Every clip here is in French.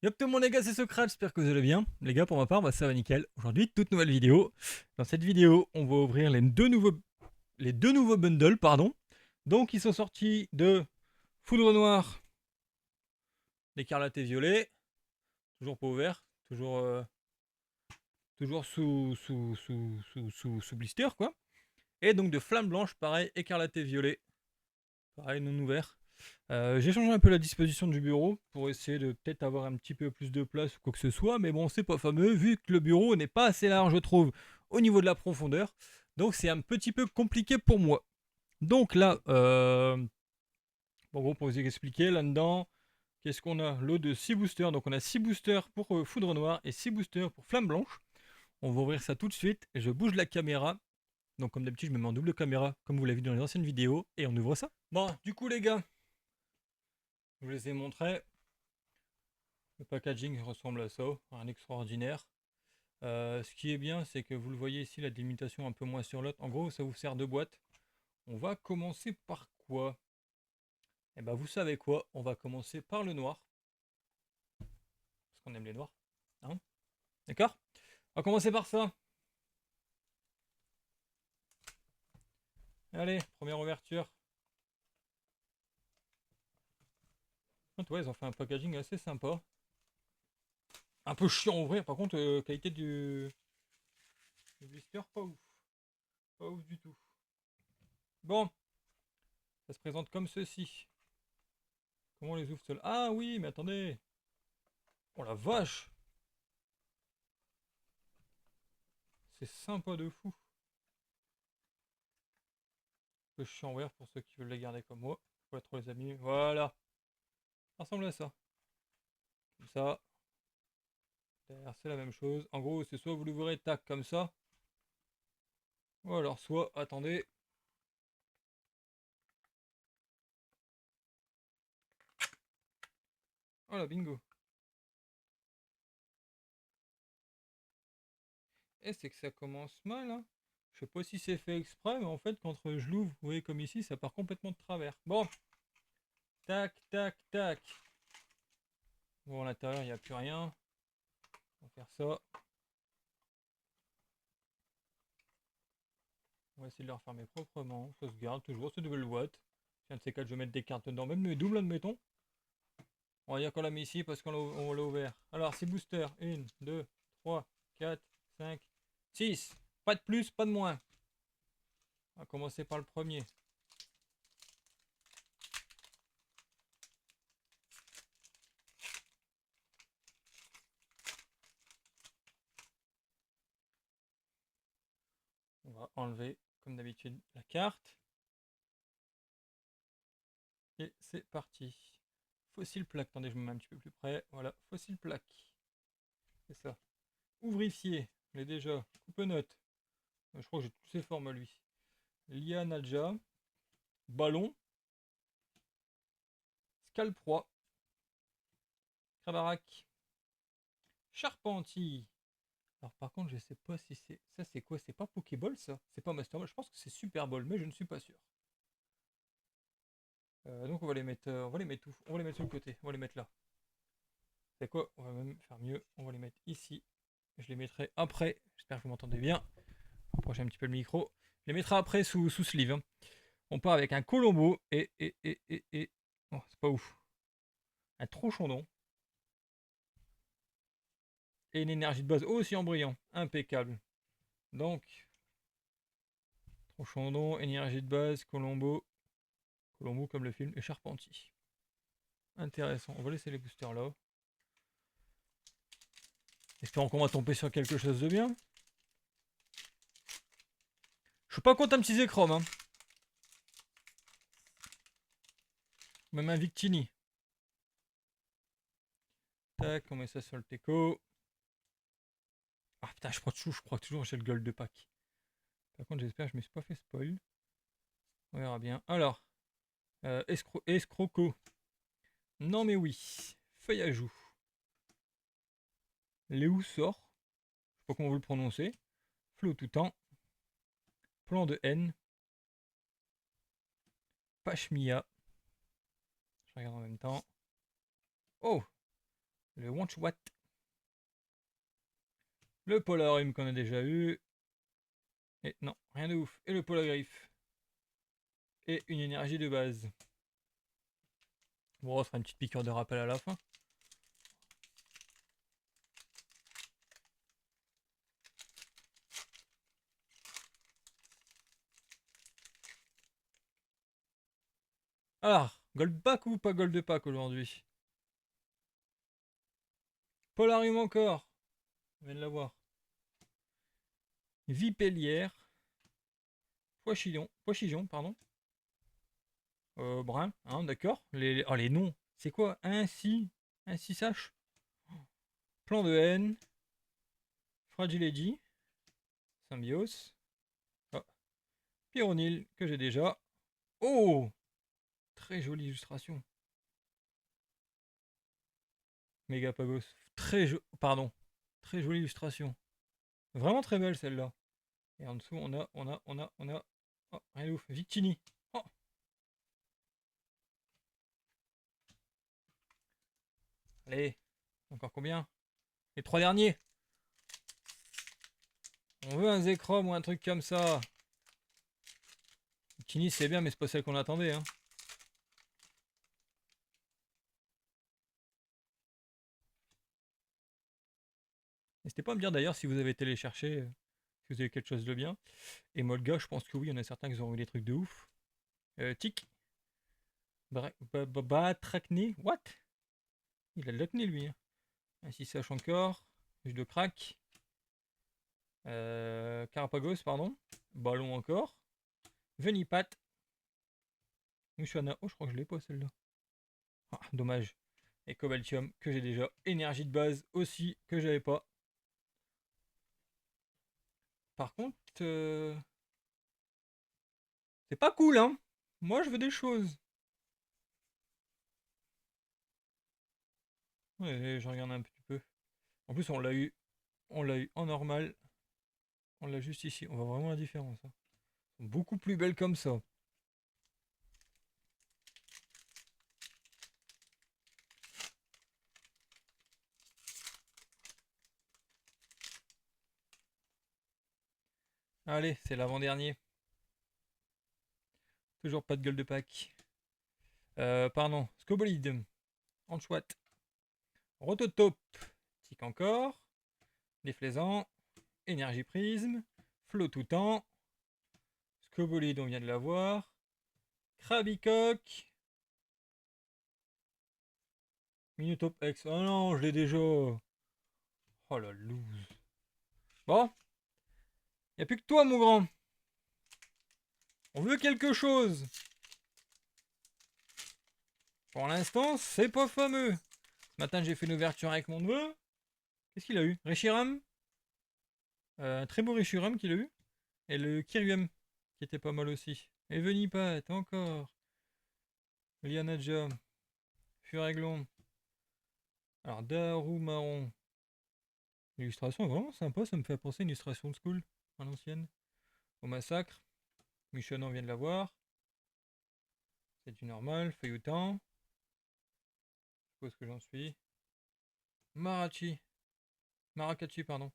Yop tout le monde les gars, c'est Socrate, j'espère que vous allez bien. Les gars, pour ma part, ça va nickel. Aujourd'hui, toute nouvelle vidéo. Dans cette vidéo, on va ouvrir les deux nouveaux bundles, pardon. Donc, ils sont sortis de Foudre Noire, d'Écarlate et Violet. Toujours pas ouvert, toujours sous blister, quoi. Et donc de Flamme Blanche, pareil, Écarlate et Violet. Pareil, non ouvert. J'ai changé un peu la disposition du bureau pour essayer de peut-être avoir un petit peu plus de place ou quoi que ce soit, mais bon, c'est pas fameux vu que le bureau n'est pas assez large, je trouve, au niveau de la profondeur. Donc c'est un petit peu compliqué pour moi. Donc là, en gros, pour vous expliquer, là-dedans, qu'est-ce qu'on a? L'eau de 6 boosters. Donc on a 6 boosters pour Foudre Noire et 6 boosters pour Flamme Blanche. On va ouvrir ça tout de suite. Et je bouge la caméra. Donc comme d'habitude, je me mets en double caméra, comme vous l'avez vu dans les anciennes vidéos, et on ouvre ça. Bon, du coup les gars, je vous les ai montrés. Le packaging ressemble à ça, un extraordinaire. Ce qui est bien, c'est que vous le voyez ici, la délimitation un peu moins sur l'autre. En gros, ça vous sert de boîte. On va commencer par quoi? Eh ben, vous savez quoi? On va commencer par le noir. Parce qu'on aime les noirs. Hein? D'accord? On va commencer par ça. Allez, première ouverture. Ah, ouais, ils ont fait un packaging assez sympa. Un peu chiant à ouvrir, par contre, qualité du blister, pas ouf. Pas ouf du tout. Bon, ça se présente comme ceci. Comment on les ouvre seuls? Ah oui, mais attendez. Oh la vache! C'est sympa de fou. Que je suis en vert pour ceux qui veulent les garder comme moi. Faut pas trop les abîmer. Voilà. Ça ressemble à ça. Comme ça. Derrière, c'est la même chose. En gros, c'est soit vous l'ouvrez tac comme ça. Ou alors soit, attendez. Voilà, bingo. Et c'est que ça commence mal, hein. Je sais pas si c'est fait exprès, mais en fait, quand je l'ouvre, vous voyez comme ici, ça part complètement de travers. Bon. Tac, tac, tac. Bon, à l'intérieur, il n'y a plus rien. On va faire ça. On va essayer de le refermer proprement. Ça se garde toujours, c'est nouvelle boîte. Un de ces quatre, je vais mettre des cartes dedans, même mes doubles, admettons. On va dire qu'on l'a mis ici parce qu'on l'a ouvert. Alors, c'est booster. 1, 2, 3, 4, 5, 6. Pas de plus, pas de moins. On va commencer par le premier. On va enlever, comme d'habitude, la carte. Et c'est parti. Fossile plaque. Attendez, je me mets un petit peu plus près. Voilà, fossile plaque. C'est ça. Ouvrifié. Je l'ai déjà. Coupe-note. Je crois que j'ai tous ces formes, lui. Lianalja. Ballon. Scalproie. Crabarak. Charpentier. Alors par contre, je sais pas si c'est... Ça c'est quoi? C'est pas Pokéball ça? C'est pas Master Ball. Je pense que c'est Super Ball, mais je ne suis pas sûr. Donc on va les mettre, tout. On va les mettre sur le côté. On va les mettre là. C'est quoi? On va même faire mieux. On va les mettre ici. Je les mettrai après. J'espère que vous m'entendez bien. Approchez un petit peu le micro. Je les mettrai après sous sleeve, hein. On part avec un Colombo et... Oh, c'est pas ouf. Un Trochondon. Et une énergie de base aussi en brillant. Impeccable. Donc, Trochondon, énergie de base, Colombo. Colombo comme le film et Charpentier. Intéressant. On va laisser les boosters là. Espérons qu'on va tomber sur quelque chose de bien. Je suis pas contre un petit Zekrom, hein. Même un Victini. Tac, on met ça sur le teco. Ah putain, je crois toujours que j'ai le gold de pack. Par contre, j'espère que je me suis pas fait spoil. On verra bien. Alors, escroco. Non mais oui. Feuille à joue. Léou sort. Je sais pas comment vous le prononcez. Flot tout temps. Plan de haine. Pashmia. Je regarde en même temps. Oh, Le Want What. Le Polarium qu'on a déjà eu. Et non, rien de ouf. Et le Polagriffe. Et une énergie de base. Bon, on fera une petite piqûre de rappel à la fin. Alors, Gold Pack ou pas Gold Pack aujourd'hui? Polarium encore. On vient de l'avoir. Vipellière. Poichillon, pardon. Brun, hein, d'accord. Les noms, c'est quoi? Ainsi sache. Plan de haine. Fragile Edgy. Symbiose. Oh. Pyronil, que j'ai déjà. Oh! Très jolie illustration. Megapagos. Pardon. Très jolie illustration. Vraiment très belle celle-là. Et en dessous, on a. Oh, rien de ouf. Victini. Oh. Allez. Encore combien? Les 3 derniers. On veut un Zekrom ou un truc comme ça. Victini, c'est bien, mais c'est pas celle qu'on attendait, hein. N'hésitez pas à me dire d'ailleurs si vous avez été les chercher, si vous avez quelque chose de bien. Et Molga, je pense que oui, il y en a certains qui ont eu des trucs de ouf. Tic. Batracné. What? Il a de l'acné lui, hein. Ainsi sache encore. Je le craque. Carapagos, pardon. Ballon encore. Venipat. Mushana. Oh, je crois que je l'ai pas celle-là. Ah, dommage. Et Cobaltium que j'ai déjà. Énergie de base aussi que j'avais pas. Par contre, c'est pas cool, hein. Moi, je veux des choses. Ouais, je regarde un petit peu. En plus, on l'a eu en normal. On l'a juste ici. On voit vraiment la différence, hein. Elles sont beaucoup plus belles comme ça. Allez, c'est l'avant-dernier. Toujours pas de gueule de pack. Pardon. Scobolide. Anchouat. Rototope. Tic encore. Déflaisant. Énergie prisme. Flot tout temps. Scobolide, on vient de l'avoir. Krabicoque. Minutop X. Oh non, je l'ai déjà. Oh la loose. Bon. Y a plus que toi, mon grand. On veut quelque chose. Pour l'instant, c'est pas fameux. Ce matin, j'ai fait une ouverture avec mon neveu. Qu'est-ce qu'il a eu? Reshiram. Un très beau Reshiram qu'il a eu. Et le Kyrium, qui était pas mal aussi. Et Venipat, encore. Lianaja. Furéglon. Alors, Daru Marron. L'illustration est vraiment sympa, ça me fait penser à une illustration de school, à l'ancienne. Au massacre. Michonne, on vient de l'avoir. C'est du normal. Feuilletant. Je suppose que j'en suis. Marachi. Marakachi, pardon.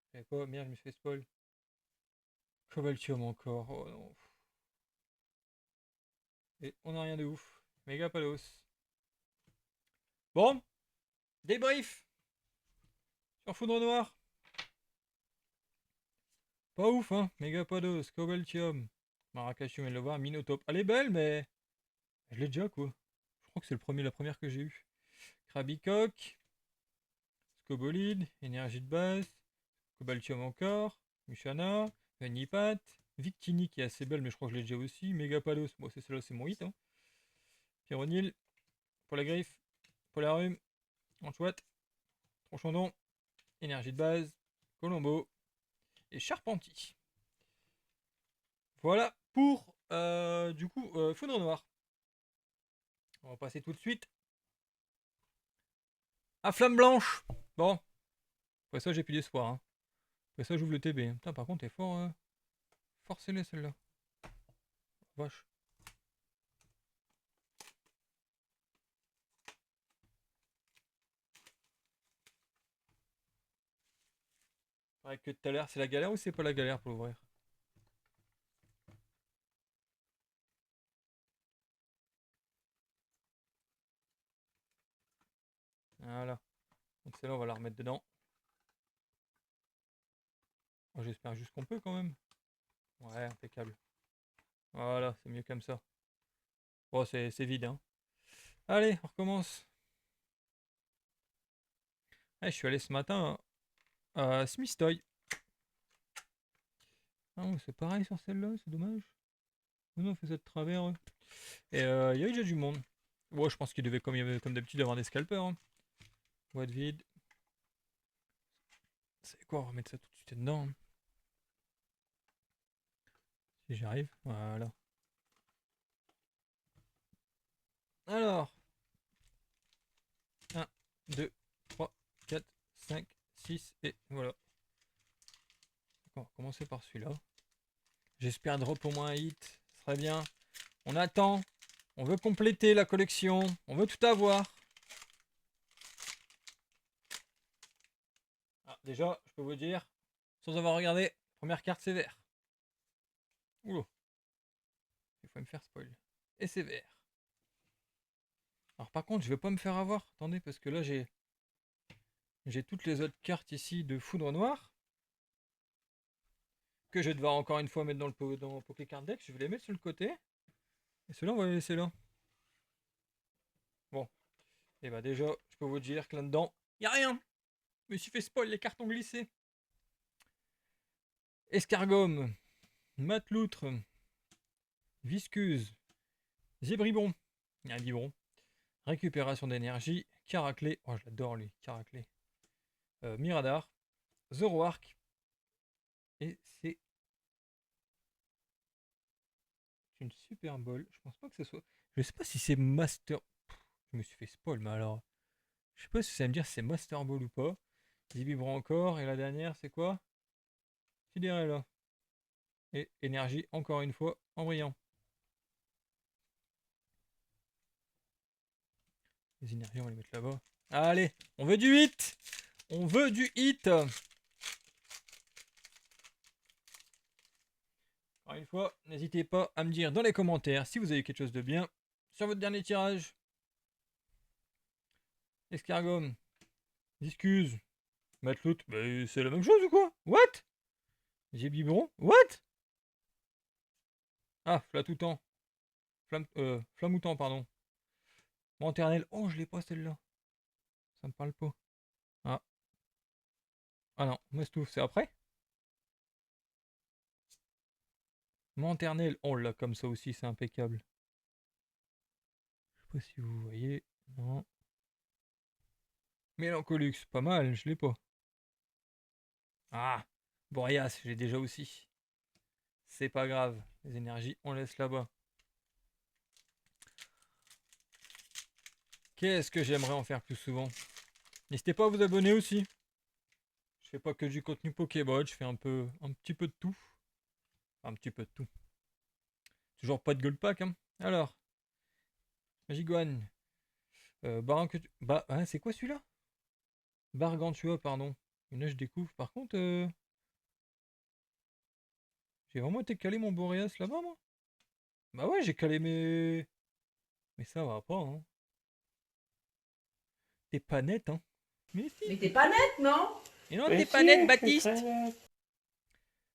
Je savais pas, merde, je me suis fait spoil. Cobaltium encore. Oh non. Et on a rien de ouf. Megapalos. Bon, débrief sur Foudre Noire. Pas ouf, hein. Megapados, Cobaltium. Marrakech, on vient de le voir. Minotape. Elle est belle, mais je l'ai déjà, quoi. Je crois que c'est la première que j'ai eue. Krabicoque. Scobolide. Énergie de base. Cobaltium encore. Mushana. Venipat. Victini qui est assez belle, mais je crois que je l'ai déjà aussi. Megapalos. Bon, c'est celle-là, c'est mon hit, hein. Pyronil. Polagriffe. Polarium. Anchouette. Tronchondon. Énergie de base. Colombo. Et Charpentier. Voilà pour du coup Foudre Noire. On va passer tout de suite à Flamme Blanche. Bon, après ça j'ai plus d'espoir, hein. Après ça j'ouvre le TB, hein. Putain, par contre t'es fort scellé celle-là. Vache. Ouais, que tout à l'heure, c'est la galère ou c'est pas la galère pour l'ouvrir? Voilà. Donc celle-là, on va la remettre dedans. Oh, j'espère juste qu'on peut quand même. Ouais, impeccable. Voilà, c'est mieux comme ça. Bon, c'est vide, hein. Allez, on recommence. Je suis allé ce matin à Smith Toy. Ah, ouais, c'est pareil sur celle-là, c'est dommage. On a fait ça de travers. Ouais. Et il y avait déjà du monde. Ouais, je pense qu'il devait, comme d'habitude, avoir des scalpers. Hein. Boîte vide. C'est quoi, on va mettre ça tout de suite dedans. Hein. Si j'y arrive. Voilà. Alors. 1, 2, 3, 4, 5, 6 et voilà. On va commencer par celui-là. J'espère drop au moins un hit. Ce serait bien. On attend. On veut compléter la collection. On veut tout avoir. Ah, déjà, je peux vous dire, sans avoir regardé, première carte c'est vert. Oula. Il faut me faire spoil. Et c'est vert. Alors par contre, je vais pas me faire avoir. Attendez, parce que là j'ai toutes les autres cartes ici de foudre noire. Que je vais devoir encore une fois mettre dans le Poké Card Deck. Je vais les mettre sur le côté. Et ceux-là, on va les laisser là. Bon. Et bah déjà, je peux vous dire que là-dedans, y a rien. Je me suis fait spoil, les cartes ont glissé. Escargome, Mateloutre, Viscuse, Zébribon. Il y a un biberon. Récupération d'énergie, Caraclé. Oh, je l'adore lui, Caraclé. Miradar, Zoroark. Et c'est une super ball. Je pense pas que ce soit. Je sais pas si c'est Master. Je me suis fait spoil, mais alors. Je sais pas si ça va me dire si c'est Master Ball ou pas. Zébibron encore. Et la dernière, c'est quoi? Tidérella. Et énergie, encore une fois, en brillant. Les énergies, on va les mettre là-bas. Allez, on veut du hit. On veut du hit. Encore une fois, n'hésitez pas à me dire dans les commentaires si vous avez quelque chose de bien sur votre dernier tirage. Escargome, Discuse, Matelout, bah, c'est la même chose ou quoi? What? J'ai biberon? What? Ah, Flatoutan. Flamoutant, pardon. Lanternelle. Oh, je l'ai pas celle-là. Ça me parle pas. Ah. Ah non, Mostouf, c'est après? Lanternelle. Oh là, comme ça aussi, c'est impeccable. Je sais pas si vous voyez. Non. Mélancolux, pas mal, je l'ai pas. Ah, Boreas, j'ai déjà aussi. C'est pas grave, les énergies, on laisse là-bas. Qu'est-ce que j'aimerais en faire plus souvent? N'hésitez pas à vous abonner aussi. Je fais pas que du contenu Pokéball, je fais un petit peu de tout. Un petit peu de tout. Toujours pas de gold pack, hein. Alors, Magiguan. Hein, c'est quoi celui-là? Bargantua, pardon. Et là, je découvre. Par contre, j'ai vraiment été calé mon Boreas là-bas, moi. Bah ouais, j'ai calé mes. Mais ça va pas, hein. T'es pas net, hein. Mais si. Mais t'es pas nette, non? Et non, t'es pas net, Baptiste.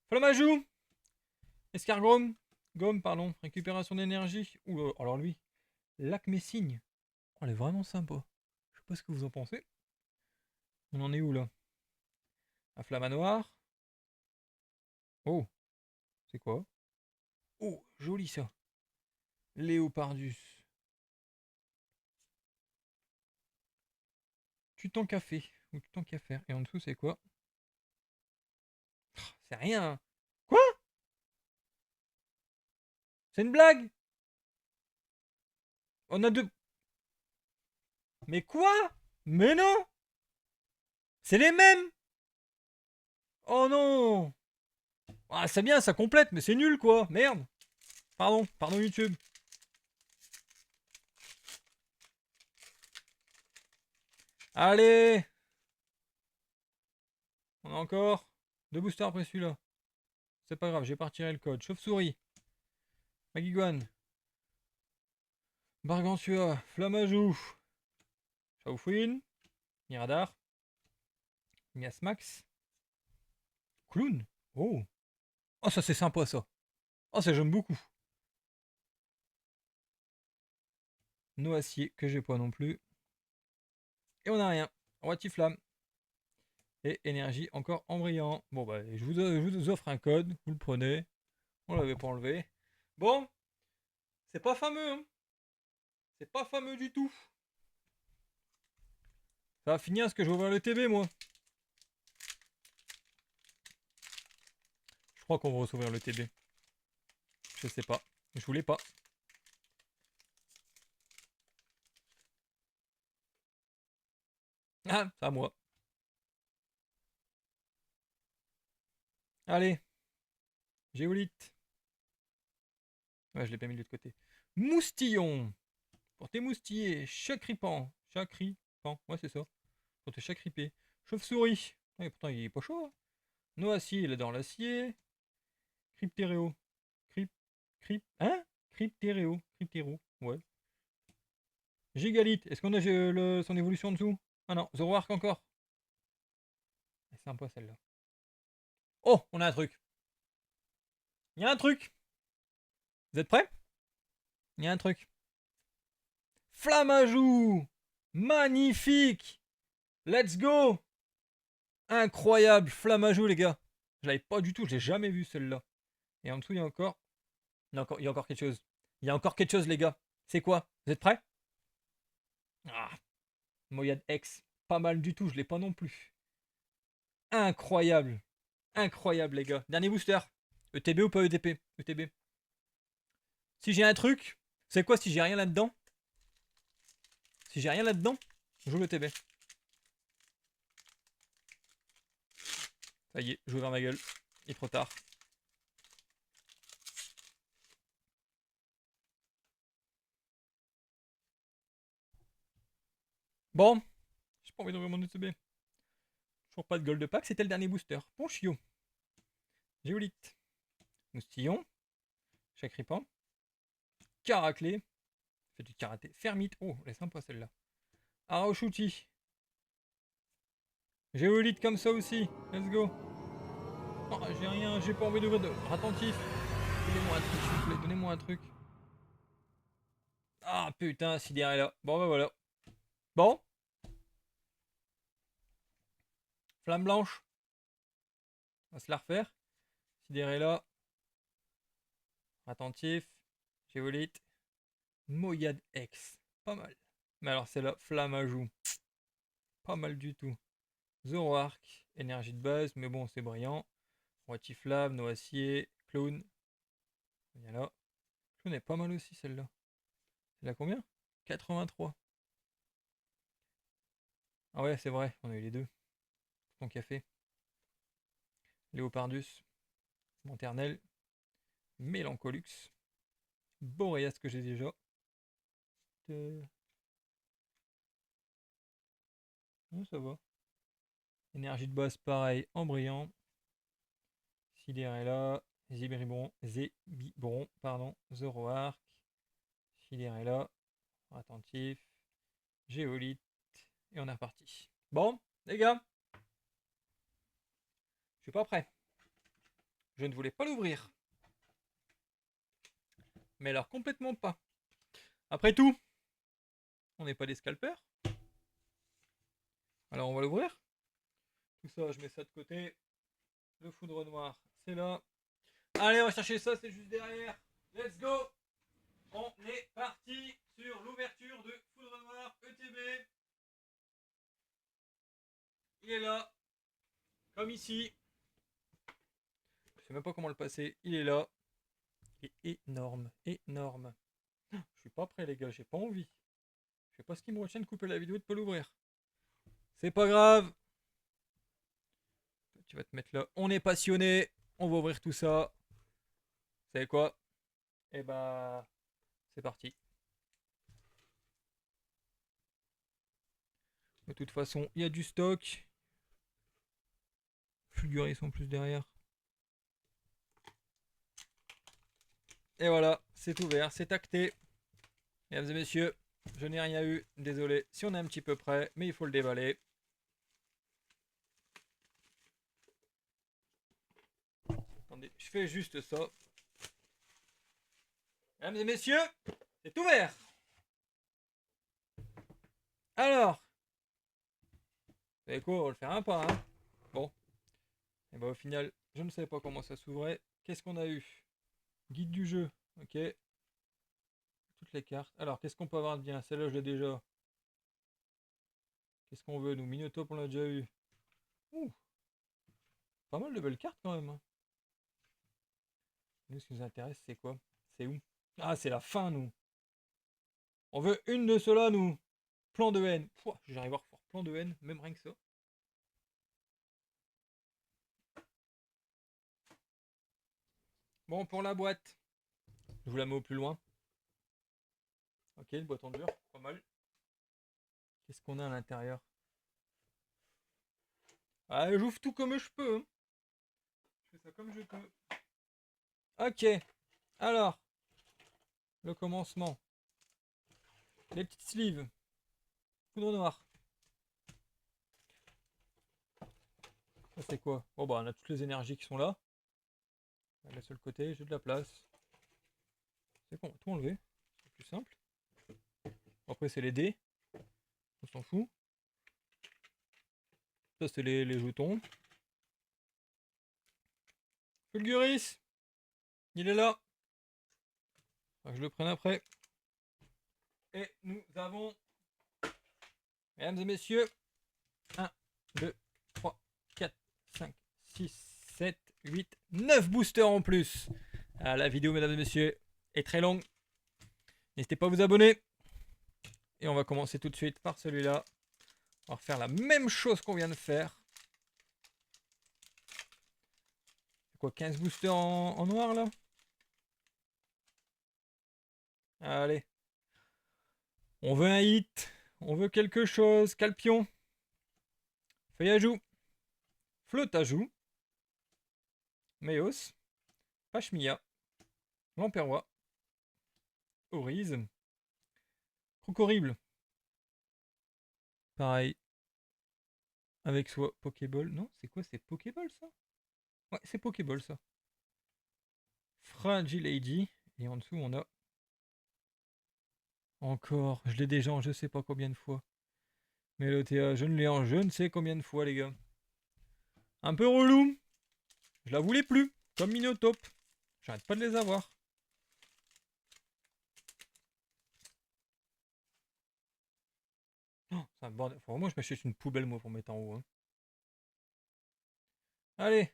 Flamajou. Escargome. Gomme, pardon. Récupération d'énergie. Ouh, alors lui. Lac Messigne. Oh, elle est vraiment sympa. Je sais pas ce que vous en pensez. On en est où là? Un flamanoir. Oh, c'est quoi? Oh, joli ça. Léopardus. Tu t'en qu'à fait. Ou tu t'en qu'à faire. Et en dessous, c'est quoi? C'est rien. Quoi? C'est une blague? On a deux. Mais quoi? Mais non! C'est les mêmes! Oh non! Ah, c'est bien, ça complète, mais c'est nul quoi! Merde! Pardon YouTube. Allez! On a encore 2 boosters après celui-là. C'est pas grave, j'ai pas retiré le code. Chauve-souris. Magiguane. Bargantua. Flamajou. Chaufouine. Miradar. Miasmax. Clown. Oh. Oh, ça c'est sympa ça. Oh, ça j'aime beaucoup. Noacier, que j'ai pas non plus. Et on a rien. Roitiflamme. Et énergie encore en brillant. Bon bah je vous offre un code, vous le prenez. On l'avait pas enlevé. Bon, c'est pas fameux, hein. C'est pas fameux du tout. Ça va finir parce que je vais ouvrir le TB moi. Je crois qu'on va s'ouvrir le TB. Je sais pas. Je voulais pas. Ah, c'est à moi. Allez. Géolite. Ouais, je l'ai pas mis de l'autre côté. Moustillon. Pour tes moustillés. Chacripan. Chacripan. Ouais, c'est ça. Pour tes chacripés. Chauve-souris. Ouais, pourtant, il est pas chaud. Hein. Noacier, il adore l'acier. Cryptéréo. Hein Cryptéréo. Cryptéro. Ouais. Gigalite. Est-ce qu'on a son évolution en dessous? Ah non. Zoroark encore. C'est sympa celle-là. Oh, on a un truc. Il y a un truc. Vous êtes prêts? Il y a un truc. Flamajou. Magnifique. Let's go. Incroyable. Flamajou, les gars. Je l'avais pas du tout. Je l'ai jamais vu celle-là. Et en dessous, il y a encore. Il y a encore quelque chose. Il y a encore quelque chose, les gars. C'est quoi? Vous êtes prêts? Ah. Moyade X. Pas mal du tout. Je l'ai pas non plus. Incroyable. Incroyable, les gars. Dernier booster. ETB ou pas ETP? ETB. Si j'ai un truc, c'est quoi si j'ai rien là-dedans? Si j'ai rien là-dedans, j'ouvre le TB. Ça y est, j'ouvre ouvert ma gueule. Il est trop tard. Bon, j'ai pas envie d'ouvrir mon ETB. Toujours pas de gold pack, c'était le dernier booster. Bon chiot. Géolite. Moustillon. Chacripan. Caraclé. Fait du karaté. Fermite. Oh, elle est sympa celle-là. Arauchouti. Géolite comme ça aussi. Let's go. Oh, j'ai rien, j'ai pas envie d'ouvrir de. Attentif. Donnez-moi un truc, s'il vous plaît. Donnez-moi un truc. Ah putain, Sidère est là. Bon bah voilà. Bon. Flamme blanche. On va se la refaire. Sidère est là. Attentif. Géolite. Moyade X. Pas mal. Mais alors c'est la flamme à joue. Pas mal du tout. Zoroark. Énergie de base, mais bon, c'est brillant. Roitiflamme, Noacier, Clown. Il y a là. Clown est pas mal aussi celle-là. C'est la combien? 83. Ah ouais, c'est vrai, on a eu les deux. Ton café. Léopardus. Monternel. Mélancolux. Boréas que j'ai déjà. Ah, ça va. Énergie de base, pareil, en brillant. Sidérella. Zébibron, pardon. Zoroark. Sidérella. Attentif. Géolite. Et on est reparti. Bon, les gars. Je suis pas prêt. Je ne voulais pas l'ouvrir. Mais alors complètement pas. Après tout, on n'est pas des scalpers. Alors on va l'ouvrir. Tout ça, je mets ça de côté. Le foudre noir, c'est là. Allez, on va chercher ça, c'est juste derrière. Let's go. On est parti sur l'ouverture de foudre noir ETB. Il est là. Comme ici. Je sais même pas comment le passer. Il est là. Il est énorme. Énorme. Je suis pas prêt les gars, j'ai pas envie. Je sais pas ce qui me retient de couper la vidéo et de pas l'ouvrir. C'est pas grave. Tu vas te mettre là. On est passionné. On va ouvrir tout ça. Vous savez quoi? Et bah, c'est parti. De toute façon, il y a du stock. Fulguris en plus derrière. Et voilà, c'est ouvert, c'est acté. Mesdames et messieurs, je n'ai rien eu, désolé si on est un petit peu près, mais il faut le déballer. Attendez, je fais juste ça. Mesdames et messieurs, c'est ouvert. Alors, vous savez quoi, on va le faire un pas, hein. Bon, et bah au final, je ne savais pas comment ça s'ouvrait. Qu'est-ce qu'on a eu? Guide du jeu, ok. Toutes les cartes. Alors, qu'est-ce qu'on peut avoir de bien? Celle-là, je l'ai déjà. Qu'est-ce qu'on veut, nous? Minotaur, on l'a déjà eu. Ouh, pas mal de belles cartes quand même, hein. Nous, ce qui nous intéresse, c'est quoi? C'est où? Ah, c'est la fin, nous. On veut une de ceux-là, nous. Plan de haine. J'arrive à refaire plan de haine, même rien que ça. Bon, pour la boîte, je vous la mets au plus loin. Ok, une boîte en dur, pas mal. Qu'est-ce qu'on a à l'intérieur? Ah, j'ouvre tout comme je peux, hein. Je fais ça comme je peux. Ok, alors, le commencement. Les petites sleeves. Poudre noire. Ça c'est quoi? Bon bah on a toutes les énergies qui sont là. On va la mettre sur le côté, j'ai de la place. C'est bon, tout enlever. C'est plus simple. Après c'est les dés. On s'en fout. Ça c'est les jetons. Fulguris! Il est là. Faut que je le prenne après. Et nous avons, mesdames et messieurs, 1, 2, 3, 4, 5, 6, 7, 8, 9 boosters en plus. Ah, la vidéo, mesdames et messieurs, est très longue. N'hésitez pas à vous abonner. Et on va commencer tout de suite par celui-là. On va refaire la même chose qu'on vient de faire. C'est quoi, 15 boosters en noir là? Allez. On veut un hit. On veut quelque chose. Calpion. Feuille à joue. Flotte à joue. Méos. Pashmia. Lamperrois. Orize. Crocorrible. Pareil. Avec soit Pokéball. Non, c'est quoi? C'est Pokéball ça? Ouais, c'est Pokéball ça. Fragile Lady. Et en dessous, on a. Encore. Je l'ai déjà en je sais pas combien de fois. Mais le TA, je ne l'ai en je ne sais combien de fois, les gars. Un peu relou. Je la voulais plus. Comme Minotaur. J'arrête pas de les avoir. Oh, c'est un bordel. Faut vraiment que je m'achète une poubelle, moi, pour mettre en haut, hein. Allez.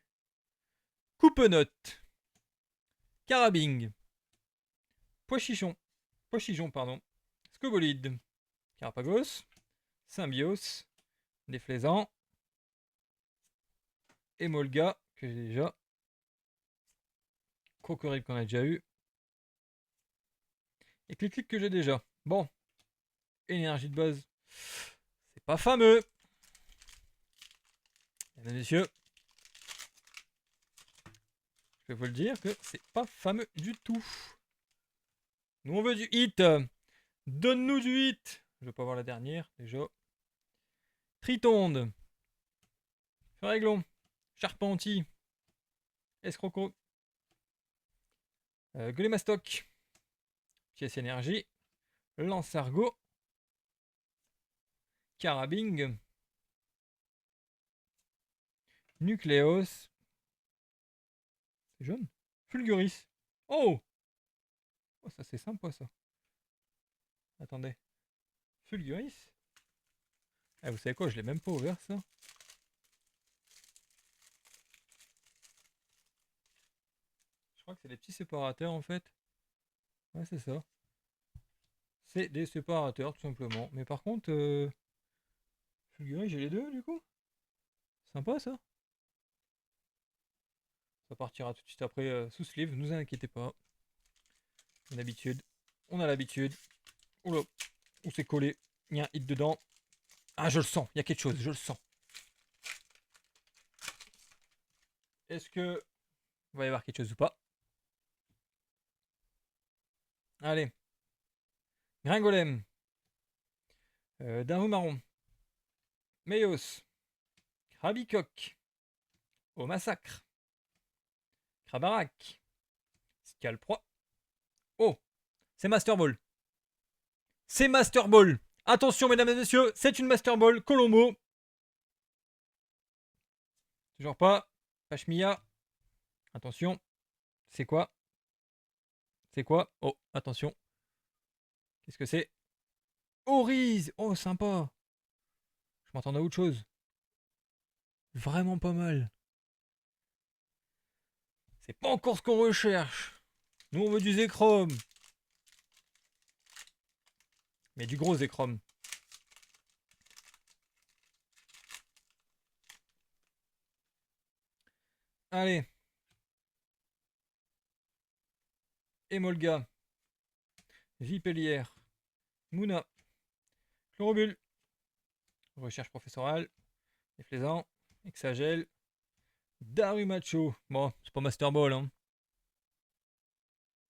Coupenote. Carabing. Pois-chichon. Pois-chichon, pardon. Scobolide. Carapagos. Symbios. Déflaisant. Emolga, que j'ai déjà. Crocorib qu'on a déjà eu. Et Clic-Clic que j'ai déjà. Bon. Énergie de base. C'est pas fameux. Mesdames et messieurs. Je peux vous le dire que c'est pas fameux du tout. Nous on veut du hit. Donne-nous du hit. Je veux pas voir la dernière déjà. Tritonde. Feraiglon. Charpentier. Escroco. Golémastoc. Pièce énergie. Lance-argot. Carabing. Nucléos. C'est jaune. Fulguris. Oh! Oh, ça c'est sympa ça. Attendez. Fulguris? Ah, vous savez quoi, je l'ai même pas ouvert ça. Je crois que c'est des petits séparateurs en fait. Ouais, c'est ça. C'est des séparateurs tout simplement. Mais par contre, Fulguris, j'ai les deux du coup. Sympa ça. Ça partira tout de suite après sous sleeve, ne vous inquiétez pas. Comme d'habitude. On a l'habitude. Oula, où c'est collé? Il y a un hit dedans. Ah, je le sens, il y a quelque chose, je le sens. Est-ce que il va y avoir quelque chose ou pas? Allez. Gringolem. Darumaron. Meios. Krabicoque. Au massacre. Krabarak. Scalproie. Oh, c'est Master Ball. C'est Master Ball. Attention, mesdames et messieurs, c'est une Master Ball. Colombo. Toujours pas. Pashmia. Attention. C'est quoi? C'est quoi? Oh, attention. Qu'est-ce que c'est? Oriz. Oh, sympa. Je m'attendais à autre chose. Vraiment pas mal. C'est pas encore ce qu'on recherche. Nous, on veut du Zekrom. Mais du gros Zekrom. Allez. Emolga. Vipellière. Mouna. Chlorobule. Recherche professorale. Déflaisant. Hexagel. Darumacho. Bon, c'est pas Master Ball, hein.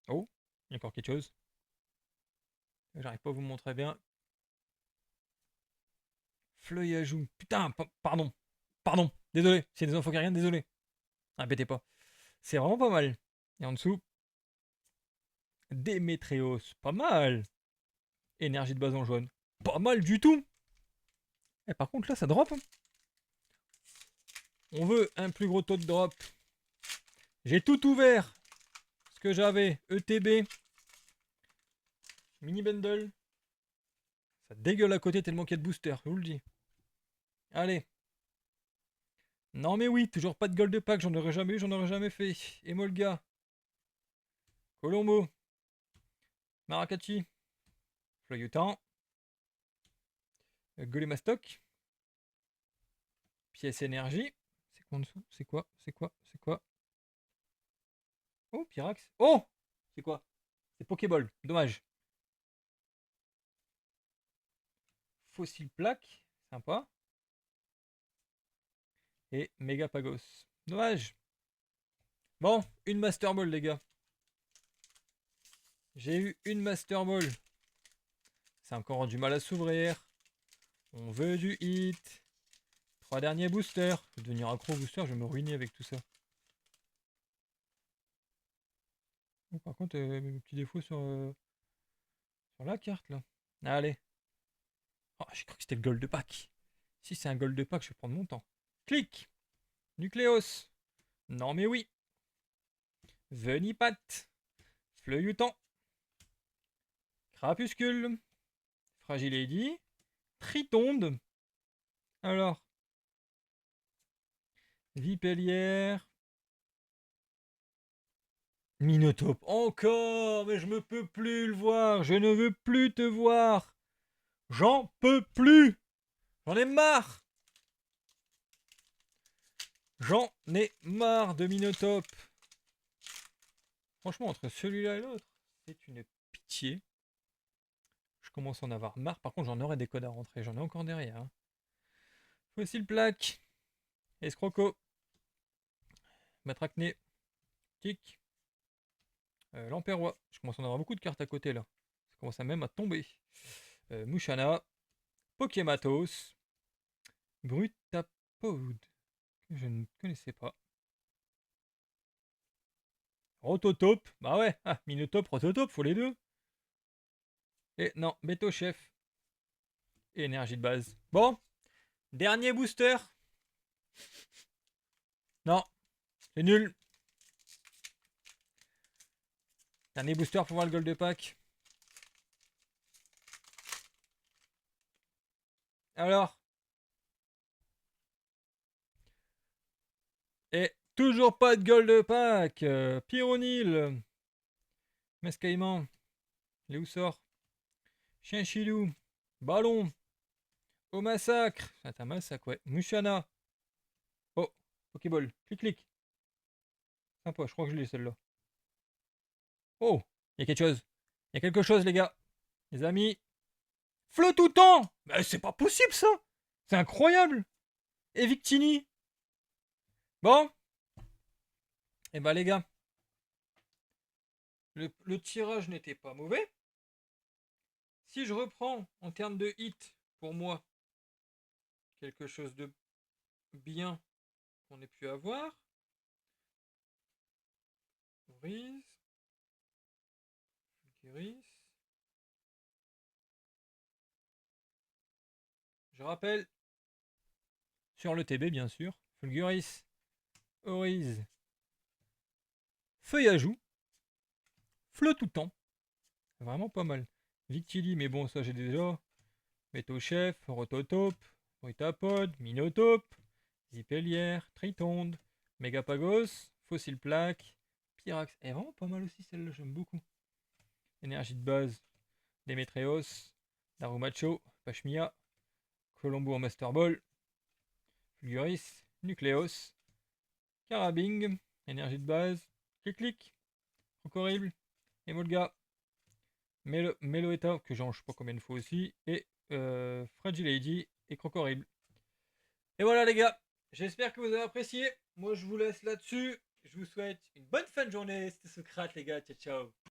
Oh, il y a encore quelque chose. J'arrive pas à vous montrer bien. Fleuille à joue. Putain, pardon. Pardon. Désolé. C'est des infos qui rien, désolé. Répétez pas. C'est vraiment pas mal. Et en dessous. Démétréos. Pas mal. Énergie de base en jaune. Pas mal du tout. Et par contre, là, ça drop. On veut un plus gros taux de drop. J'ai tout ouvert. Ce que j'avais. ETB. Mini bundle. Ça dégueule à côté tellement qu'il y a de booster. Je vous le dis. Allez. Non mais oui, toujours pas de gold de pack. J'en aurais jamais eu, j'en aurais jamais fait. Emolga. Colombo. Maracati. Floyutan. Golemastoc. Pièce énergie. C'est quoi en dessous? C'est quoi? C'est quoi? C'est quoi? Oh, Pyrax. Oh! C'est quoi? C'est Pokéball. Dommage. Fossile plaque. Sympa. Et Megapagos. Dommage. Bon, une Master Ball, les gars. J'ai eu une Master Ball. C'est encore du mal à s'ouvrir. On veut du hit. 3 derniers boosters. Je vais devenir accro au booster, je vais me ruiner avec tout ça. Oh, par contre, mes petits défauts sur la carte là. Allez. Oh, j'ai cru que c'était le gold de pack. Si c'est un gold de pack, je vais prendre mon temps. Clic. Nucléos. Non mais oui. Venipat. Fleuillutant. Crapuscule. Fragile Lady. Tritonde. Alors. Vipellière. Minotape. Encore. Mais je me peux plus le voir. Je ne veux plus te voir. J'en peux plus. J'en ai marre. J'en ai marre de Minotape. Franchement, entre celui-là et l'autre, c'est une pitié. Je commence à en avoir marre. Par contre, j'en aurai des codes à rentrer. J'en ai encore derrière. Hein. Fossile plaque. Escroco. Matracné. Tic. Lamperois. Je commence à en avoir beaucoup de cartes à côté là. Ça commence à même à tomber. Mouchana. Pokématos. Brutapod. Que je ne connaissais pas. Rototope. Bah ouais. Ah, Minotape, Rototope, faut les deux. Et non, Beto Chef. Et énergie de base. Bon. Dernier booster. Non. C'est nul. Dernier booster pour voir le gold de pack. Alors. Et toujours pas de gold de pack. Pyronil. Mescaïman. Léoussor. Chien Chilou. Ballon. Au massacre. C'est un massacre, ouais. Mushana. Oh. Pokéball. Clic, clic. Sympa, je crois que je l'ai celle-là. Oh. Il y a quelque chose. Il y a quelque chose, les gars. Les amis. Fleu tout temps. Mais c'est pas possible, ça. C'est incroyable. Et Victini. Bon. Et bah les gars, le tirage n'était pas mauvais. Si je reprends en termes de hit, pour moi, quelque chose de bien qu'on ait pu avoir. Grise. Grise. Je rappelle, sur le TB bien sûr, Fulguris, Oriz, Feuille à joue, Fleu tout temps, vraiment pas mal. Victili, mais bon, ça j'ai déjà. Métaux-chef, Rototope, Brutapod, Minotape, Zipelière, Tritonde, Megapagos, Fossile Plaque, Pyrax. Elle est vraiment pas mal aussi celle-là, j'aime beaucoup. Énergie de base, Demetreos, Darumacho, Pashmia, Colombo en Master Ball, Fulguris, Nucleos, Carabing, énergie de base, Clic-Clic, Crocorrible, Emolga, Meloetta, que j'en je sais pas combien de fois aussi, et Fragile Lady et Crocorrible. Et voilà les gars, j'espère que vous avez apprécié. Moi je vous laisse là-dessus. Je vous souhaite une bonne fin de journée. C'était Socrate les gars, ciao ciao.